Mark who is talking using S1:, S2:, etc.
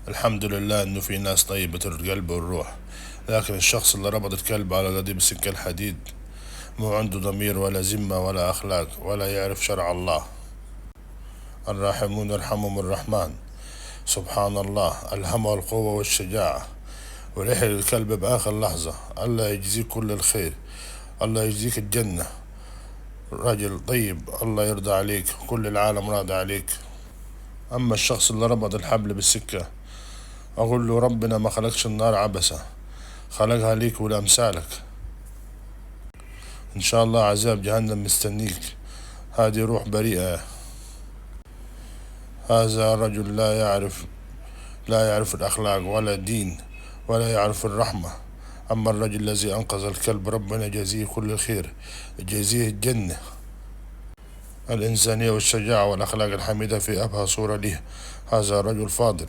S1: الحمد لله إنه في ناس طيبة القلب والروح، لكن الشخص اللي ربط الكلب على قضيب سكة الحديد مو عنده ضمير ولا ذمة ولا أخلاق ولا يعرف شرع الله. الراحمون يرحمهم الرحمن. سبحان الله، ألهمه القوة والشجاعة ورحل الكلب بآخر لحظة. الله يجزيك كل الخير، الله يجزيك الجنة. راجل طيب، الله يرضى عليك، كل العالم راضي عليك. أما الشخص اللي ربط الحبل بالسكة، أقول له ربنا ما خلقش النار عبسة، خلقها ليك ولأمثالك. إن شاء الله عذاب جهنم مستنيك، هذه روح بريئة. هذا رجل لا يعرف الأخلاق ولا الدين ولا يعرف الرحمة. أما الرجل الذي أنقذ الكلب، ربنا يجازيه كل الخير، يجازيه الجنة. الإنسانية والشجاعة والأخلاق الحميدة في أبهى صورة له. هذا رجل فاضل.